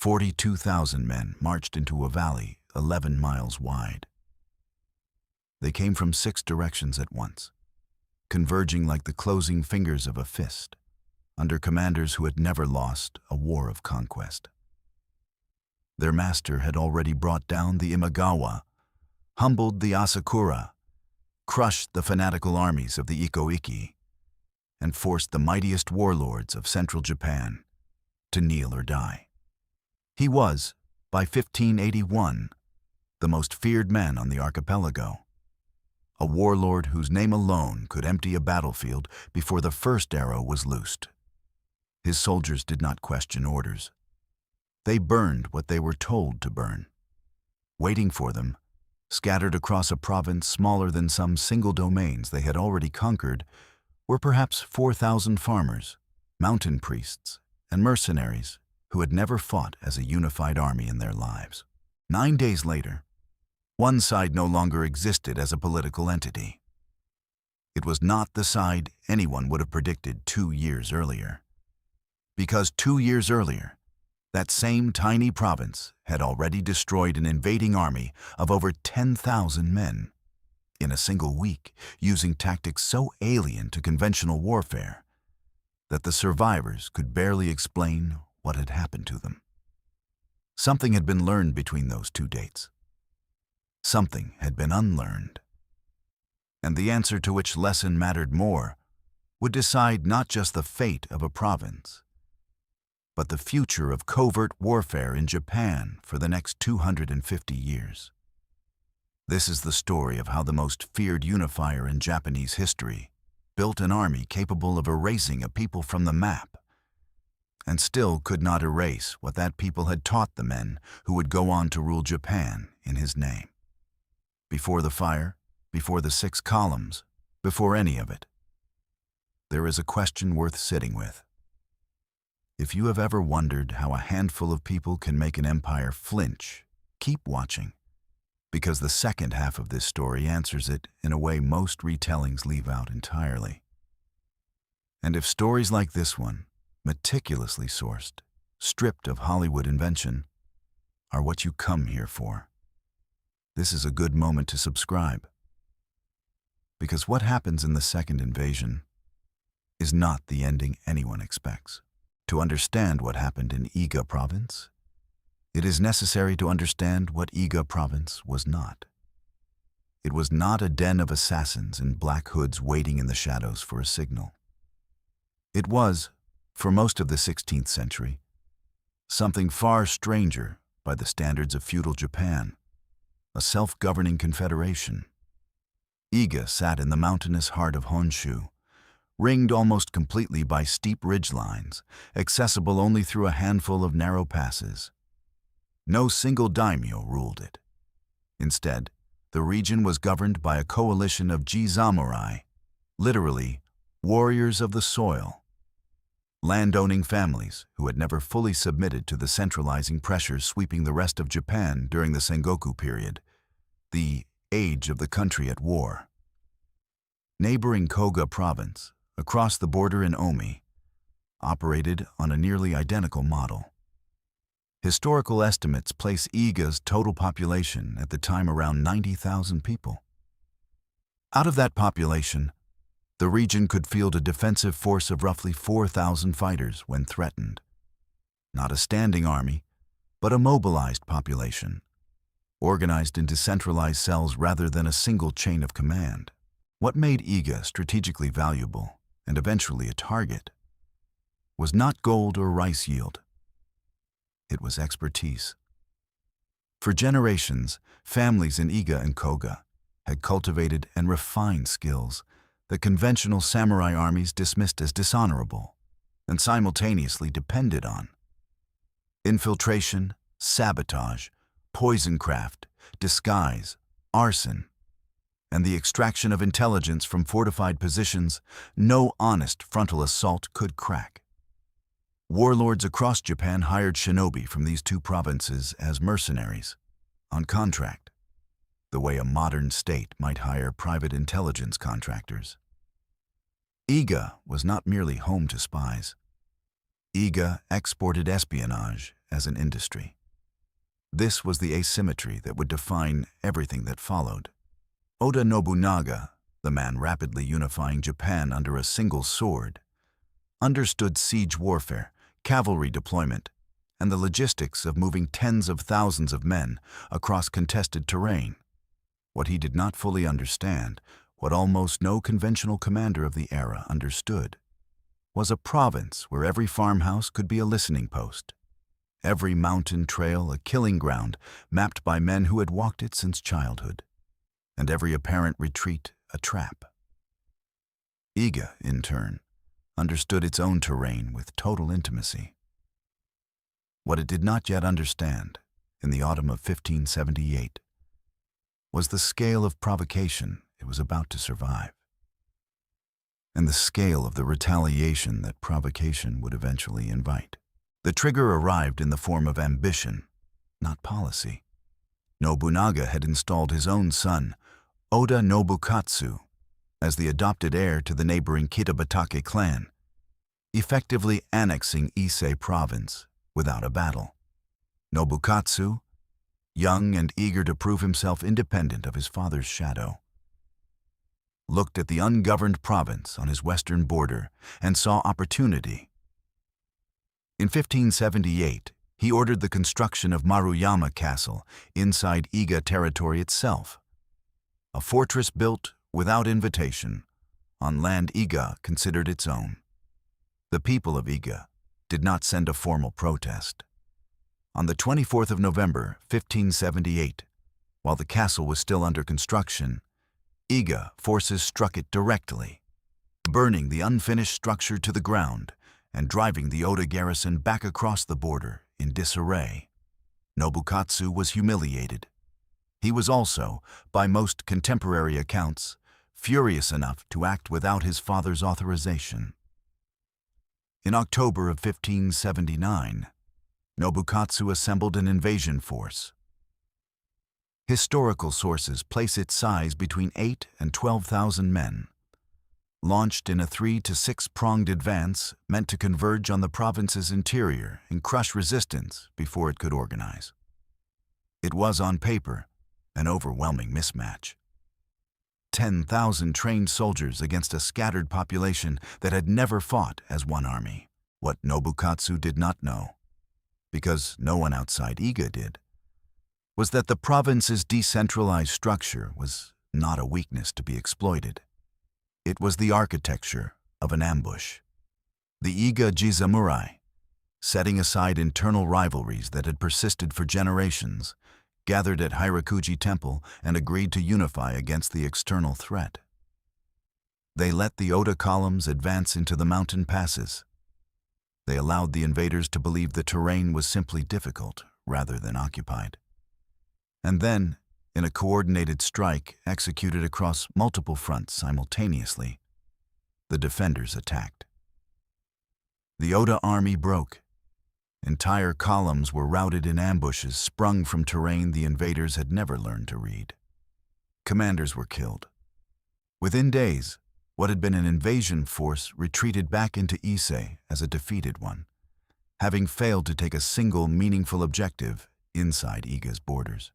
42,000 men marched into a valley 11 miles wide. They came from 6 directions at once, converging like the closing fingers of a fist, under commanders who had never lost a war of conquest. Their master had already brought down the Imagawa, humbled the Asakura, crushed the fanatical armies of the Ikoiki, and forced the mightiest warlords of central Japan to kneel or die. He was, by 1581, the most feared man on the archipelago, a warlord whose name alone could empty a battlefield before the first arrow was loosed. His soldiers did not question orders. They burned what they were told to burn. Waiting for them, scattered across a province smaller than some single domains they had already conquered, were perhaps 4,000 farmers, mountain priests, and mercenaries who had never fought as a unified army in their lives. 9 days later, one side no longer existed as a political entity. It was not the side anyone would have predicted 2 years earlier. Because 2 years earlier, that same tiny province had already destroyed an invading army of over 10,000 men in a single week, using tactics so alien to conventional warfare that the survivors could barely explain what had happened to them. Something had been learned between those 2 dates. Something had been unlearned. And the answer to which lesson mattered more would decide not just the fate of a province, but the future of covert warfare in Japan for the next 250 years. This is the story of how the most feared unifier in Japanese history built an army capable of erasing a people from the map, and still could not erase what that people had taught the men who would go on to rule Japan in his name. Before the fire, before the 6 columns, before any of it, there is a question worth sitting with. If you have ever wondered how a handful of people can make an empire flinch, keep watching, because the second half of this story answers it in a way most retellings leave out entirely. And if stories like this one, meticulously sourced, stripped of Hollywood invention, are what you come here for, this is a good moment to subscribe. Because what happens in the second invasion is not the ending anyone expects. To understand what happened in Iga Province, it is necessary to understand what Iga Province was not. It was not a den of assassins in black hoods waiting in the shadows for a signal. It was, for most of the 16th century, something far stranger by the standards of feudal Japan, a self-governing confederation. Iga sat in the mountainous heart of Honshu, ringed almost completely by steep ridgelines, accessible only through a handful of narrow passes. No single daimyo ruled it. Instead, the region was governed by a coalition of jizamurai, literally warriors of the soil, landowning families who had never fully submitted to the centralizing pressures sweeping the rest of Japan during the Sengoku period, the age of the country at war. Neighboring Koga Province, across the border in Omi, operated on a nearly identical model. Historical estimates place Iga's total population at the time around 90,000 people. Out of that population, the region could field a defensive force of roughly 4,000 fighters when threatened. Not a standing army, but a mobilized population, organized into centralized cells rather than a single chain of command. What made Iga strategically valuable, and eventually a target, was not gold or rice yield. It was expertise. For generations, families in Iga and Koga had cultivated and refined skills that conventional samurai armies dismissed as dishonorable and simultaneously depended on. Infiltration, sabotage, poisoncraft, disguise, arson, and the extraction of intelligence from fortified positions no honest frontal assault could crack. Warlords across Japan hired shinobi from these 2 provinces as mercenaries, on contract, the way a modern state might hire private intelligence contractors. Iga was not merely home to spies. Iga exported espionage as an industry. This was the asymmetry that would define everything that followed. Oda Nobunaga, the man rapidly unifying Japan under a single sword, understood siege warfare, cavalry deployment, and the logistics of moving tens of thousands of men across contested terrain. What he did not fully understand, what almost no conventional commander of the era understood, was a province where every farmhouse could be a listening post, every mountain trail a killing ground mapped by men who had walked it since childhood, and every apparent retreat a trap. Iga, in turn, understood its own terrain with total intimacy. What it did not yet understand, in the autumn of 1578, was the scale of provocation it was about to survive, and the scale of the retaliation that provocation would eventually invite. The trigger arrived in the form of ambition, not policy. Nobunaga had installed his own son, Oda Nobukatsu, as the adopted heir to the neighboring Kitabatake clan, effectively annexing Ise province without a battle. Nobukatsu, young and eager to prove himself independent of his father's shadow, looked at the ungoverned province on his western border and saw opportunity. In 1578, he ordered the construction of Maruyama Castle inside Iga territory itself, a fortress built without invitation on land Iga considered its own. The people of Iga did not send a formal protest. On the 24th of November, 1578, while the castle was still under construction, Iga forces struck it directly, burning the unfinished structure to the ground and driving the Oda garrison back across the border in disarray. Nobukatsu was humiliated. He was also, by most contemporary accounts, furious enough to act without his father's authorization. In October of 1579, Nobukatsu assembled an invasion force. Historical sources place its size between 8,000 and 12,000 men, launched in a 3- to 6-pronged advance meant to converge on the province's interior and crush resistance before it could organize. It was, on paper, an overwhelming mismatch. 10,000 trained soldiers against a scattered population that had never fought as one army. What Nobukatsu did not know, because no one outside Iga did, was that the province's decentralized structure was not a weakness to be exploited. It was the architecture of an ambush. The Iga Jizamurai, setting aside internal rivalries that had persisted for generations, gathered at Hirakuji Temple and agreed to unify against the external threat. They let the Oda columns advance into the mountain passes. They allowed the invaders to believe the terrain was simply difficult rather than occupied. And then, in a coordinated strike executed across multiple fronts simultaneously, the defenders attacked. The Oda army broke. Entire columns were routed in ambushes sprung from terrain the invaders had never learned to read. Commanders were killed. Within days, what had been an invasion force retreated back into Ise as a defeated one, having failed to take a single meaningful objective inside Iga's borders.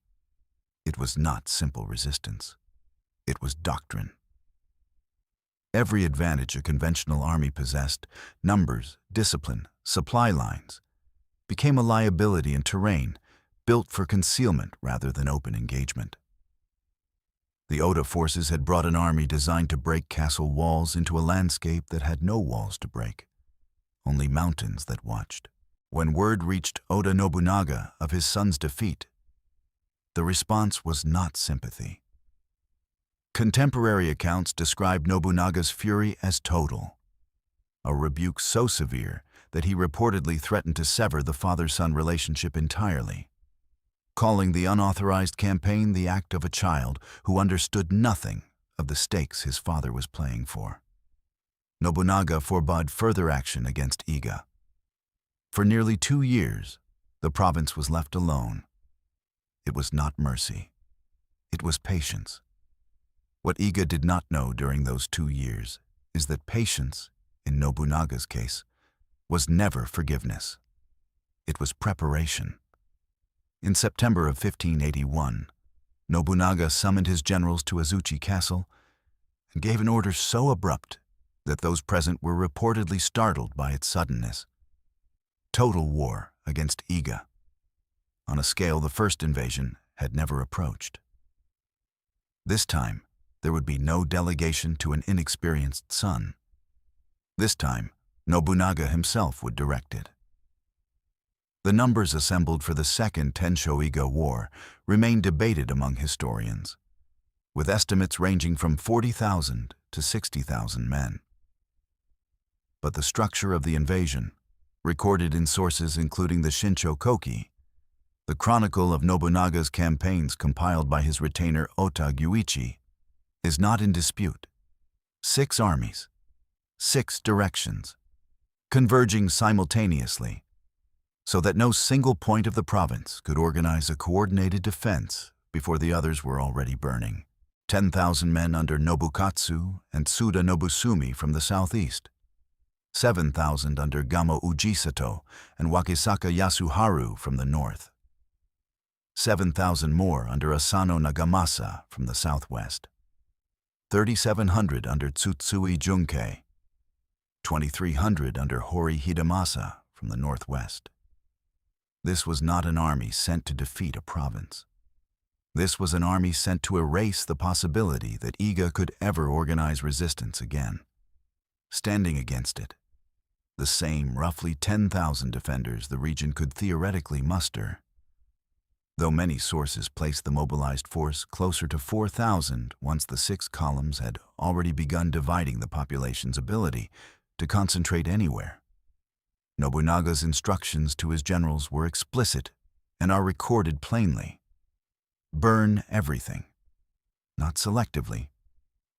It was not simple resistance. It was doctrine. Every advantage a conventional army possessed, numbers, discipline, supply lines, became a liability in terrain built for concealment rather than open engagement. The Oda forces had brought an army designed to break castle walls into a landscape that had no walls to break, only mountains that watched. When word reached Oda Nobunaga of his son's defeat, the response was not sympathy. Contemporary accounts describe Nobunaga's fury as total, a rebuke so severe that he reportedly threatened to sever the father-son relationship entirely, calling the unauthorized campaign the act of a child who understood nothing of the stakes his father was playing for. Nobunaga forbade further action against Iga. For nearly 2 years, the province was left alone. It was not mercy. It was patience. What Iga did not know during those 2 years is that patience, in Nobunaga's case, was never forgiveness. It was preparation. In September of 1581, Nobunaga summoned his generals to Azuchi Castle and gave an order so abrupt that those present were reportedly startled by its suddenness. Total war against Iga, on a scale the first invasion had never approached. This time, there would be no delegation to an inexperienced son. This time, Nobunaga himself would direct it. The numbers assembled for the Second Tenshō Iga War remain debated among historians, with estimates ranging from 40,000 to 60,000 men. But the structure of the invasion, recorded in sources including the Shinsho Koki, the chronicle of Nobunaga's campaigns compiled by his retainer Ota Gyuichi, is not in dispute. 6 armies, 6 directions, converging simultaneously, so that no single point of the province could organize a coordinated defense before the others were already burning. 10,000 men under Nobukatsu and Suda Nobusumi from the southeast, 7,000 under Gamo Ujisato and Wakisaka Yasuharu from the north, 7,000 more under Asano Nagamasa from the southwest, 3,700 under Tsutsui Junkei, 2,300 under Hori Hidemasa from the northwest. This was not an army sent to defeat a province. This was an army sent to erase the possibility that Iga could ever organize resistance again. Standing against it, the same roughly 10,000 defenders the region could theoretically muster, though many sources place the mobilized force closer to 4,000 once the 6 columns had already begun dividing the population's ability to concentrate anywhere. Nobunaga's instructions to his generals were explicit and are recorded plainly. Burn everything. Not selectively,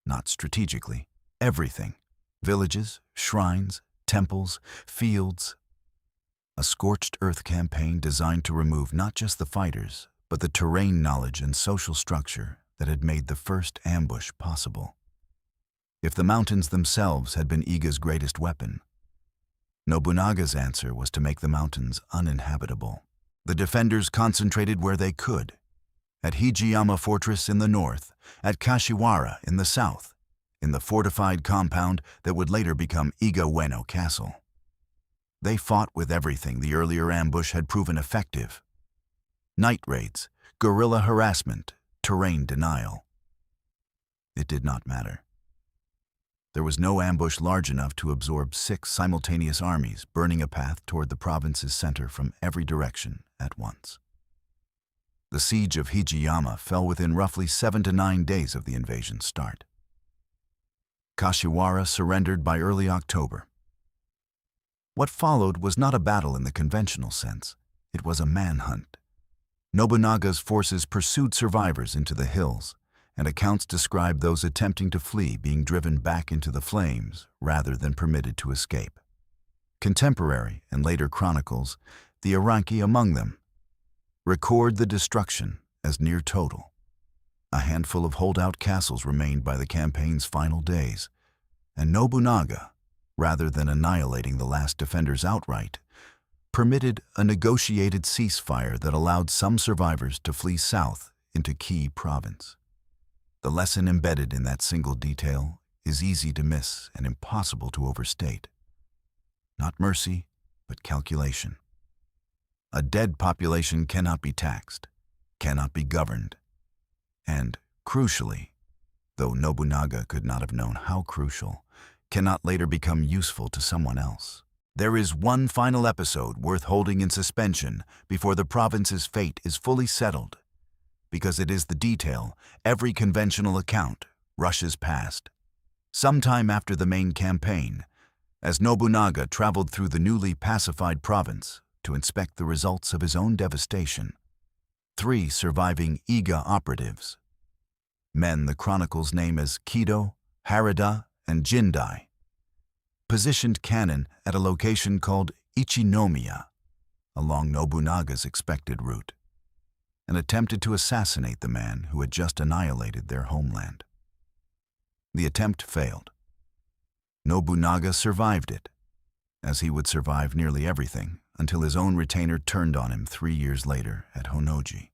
not strategically, everything. Villages, shrines, temples, fields. A scorched earth campaign designed to remove not just the fighters, but the terrain knowledge and social structure that had made the first ambush possible. If the mountains themselves had been Iga's greatest weapon, Nobunaga's answer was to make the mountains uninhabitable. The defenders concentrated where they could, at Hijiyama Fortress in the north, at Kashiwara in the south, in the fortified compound that would later become Iga Ueno Castle. They fought with everything the earlier ambush had proven effective: night raids, guerrilla harassment, terrain denial. It did not matter. There was no ambush large enough to absorb 6 simultaneous armies burning a path toward the province's center from every direction at once. The siege of Hijiyama fell within roughly 7 to 9 days of the invasion's start. Kashiwara surrendered by early October. What followed was not a battle in the conventional sense. It was a manhunt. Nobunaga's forces pursued survivors into the hills, and accounts describe those attempting to flee being driven back into the flames rather than permitted to escape. Contemporary and later chronicles, the Aranki among them, record the destruction as near total. A handful of holdout castles remained by the campaign's final days, and Nobunaga, rather than annihilating the last defenders outright, permitted a negotiated ceasefire that allowed some survivors to flee south into Ki Province. The lesson embedded in that single detail is easy to miss and impossible to overstate. Not mercy, but calculation. A dead population cannot be taxed, cannot be governed, and, crucially, though Nobunaga could not have known how crucial, cannot later become useful to someone else. There is one final episode worth holding in suspension before the province's fate is fully settled, because it is the detail every conventional account rushes past. Sometime after the main campaign, as Nobunaga traveled through the newly pacified province to inspect the results of his own devastation, 3 surviving Iga operatives, men the chronicles name as Kido, Harada, and Jindai, positioned cannon at a location called Ichinomiya, along Nobunaga's expected route, and attempted to assassinate the man who had just annihilated their homeland. The attempt failed. Nobunaga survived it, as he would survive nearly everything until his own retainer turned on him 3 years later at Honnoji.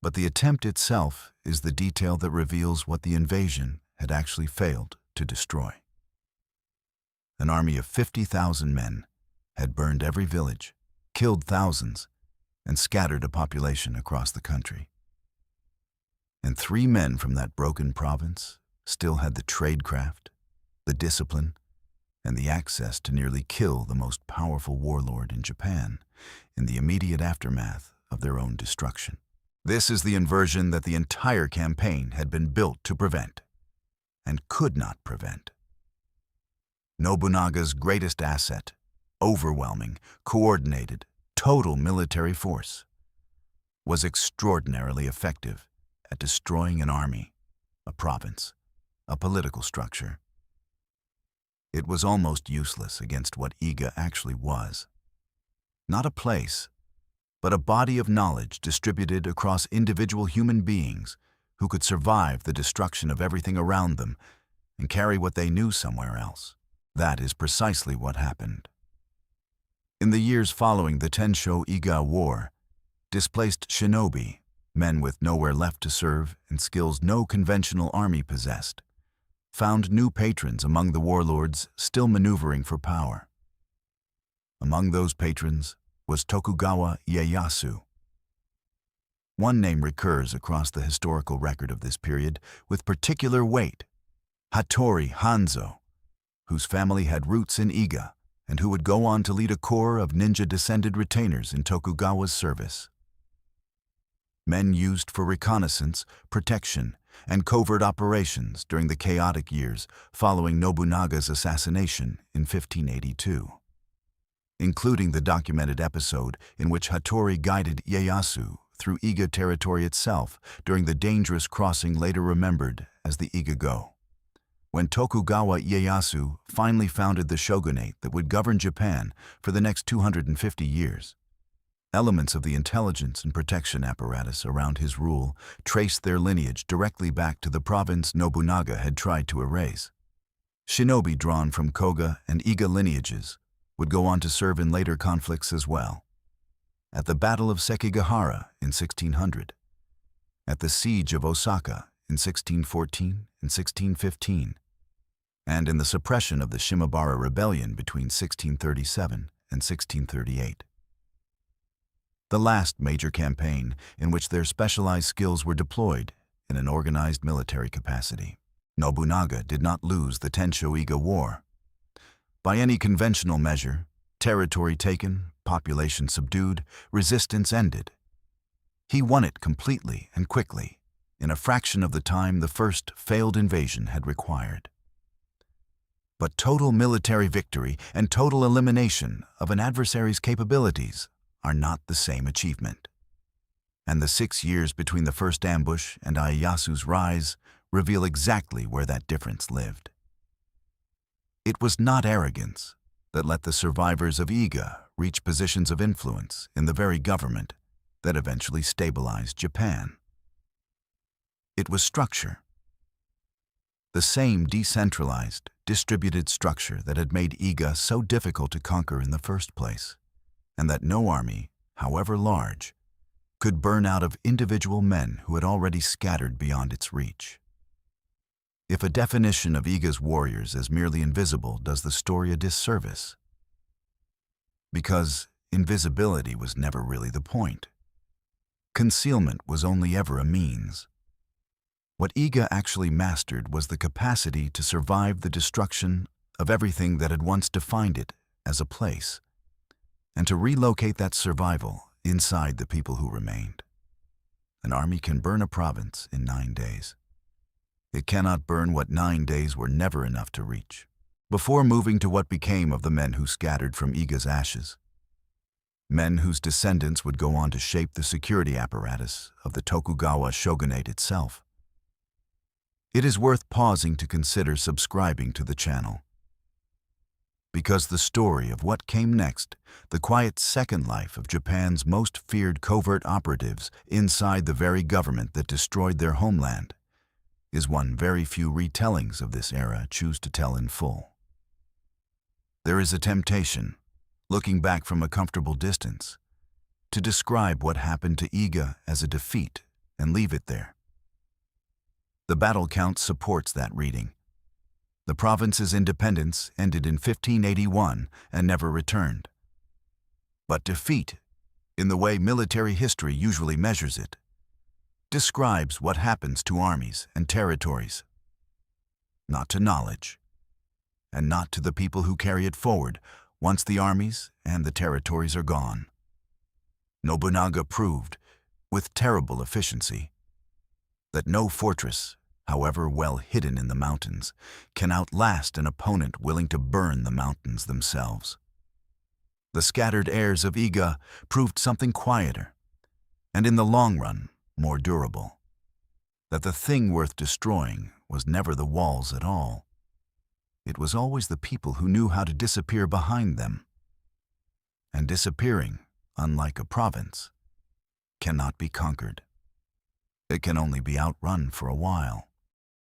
But the attempt itself is the detail that reveals what the invasion had actually failed to destroy. An army of 50,000 men had burned every village, killed thousands, and scattered a population across the country. And 3 men from that broken province still had the tradecraft, the discipline, and the access to nearly kill the most powerful warlord in Japan in the immediate aftermath of their own destruction. This is the inversion that the entire campaign had been built to prevent, and could not prevent. Nobunaga's greatest asset, overwhelming, coordinated, total military force, was extraordinarily effective at destroying an army, a province, a political structure. It was almost useless against what Iga actually was. Not a place, but a body of knowledge distributed across individual human beings who could survive the destruction of everything around them and carry what they knew somewhere else. That is precisely what happened. In the years following the Tenshō Iga War, displaced shinobi, men with nowhere left to serve and skills no conventional army possessed, found new patrons among the warlords still maneuvering for power. Among those patrons was Tokugawa Ieyasu. One name recurs across the historical record of this period with particular weight: Hattori Hanzo, whose family had roots in Iga and who would go on to lead a corps of ninja-descended retainers in Tokugawa's service. Men used for reconnaissance, protection, and covert operations during the chaotic years following Nobunaga's assassination in 1582. Including the documented episode in which Hattori guided Ieyasu through Iga territory itself during the dangerous crossing later remembered as the Iga-go, when Tokugawa Ieyasu finally founded the shogunate that would govern Japan for the next 250 years. Elements of the intelligence and protection apparatus around his rule traced their lineage directly back to the province Nobunaga had tried to erase. Shinobi drawn from Koga and Iga lineages would go on to serve in later conflicts as well. At the Battle of Sekigahara in 1600, at the Siege of Osaka in 1614 and 1615, and in the suppression of the Shimabara Rebellion between 1637 and 1638. The last major campaign in which their specialized skills were deployed in an organized military capacity. Nobunaga did not lose the Tenshō Iga War. By any conventional measure, territory taken, population subdued, resistance ended. He won it completely and quickly, in a fraction of the time the first failed invasion had required. But total military victory and total elimination of an adversary's capabilities are not the same achievement. And the 6 years between the first ambush and Ieyasu's rise reveal exactly where that difference lived. It was not arrogance that let the survivors of Iga reach positions of influence in the very government that eventually stabilized Japan. It was structure. The same decentralized, distributed structure that had made Iga so difficult to conquer in the first place, and that no army, however large, could burn out of individual men who had already scattered beyond its reach. If a definition of Iga's warriors as merely invisible does the story a disservice, because invisibility was never really the point. Concealment was only ever a means. What Iga actually mastered was the capacity to survive the destruction of everything that had once defined it as a place, and to relocate that survival inside the people who remained. An army can burn a province in 9 days. It cannot burn what 9 days were never enough to reach. Before moving to what became of the men who scattered from Iga's ashes, men whose descendants would go on to shape the security apparatus of the Tokugawa shogunate itself, it is worth pausing to consider subscribing to the channel. Because the story of what came next, the quiet second life of Japan's most feared covert operatives inside the very government that destroyed their homeland, is one very few retellings of this era choose to tell in full. There is a temptation, looking back from a comfortable distance, to describe what happened to Iga as a defeat and leave it there. The battle count supports that reading. The province's independence ended in 1581 and never returned. But defeat, in the way military history usually measures it, describes what happens to armies and territories, not to knowledge, and not to the people who carry it forward once the armies and the territories are gone. Nobunaga proved, with terrible efficiency, that no fortress, however well hidden in the mountains, can outlast an opponent willing to burn the mountains themselves. The scattered heirs of Iga proved something quieter, and in the long run, more durable. That the thing worth destroying was never the walls at all. It was always the people who knew how to disappear behind them. And disappearing, unlike a province, cannot be conquered. It can only be outrun for a while.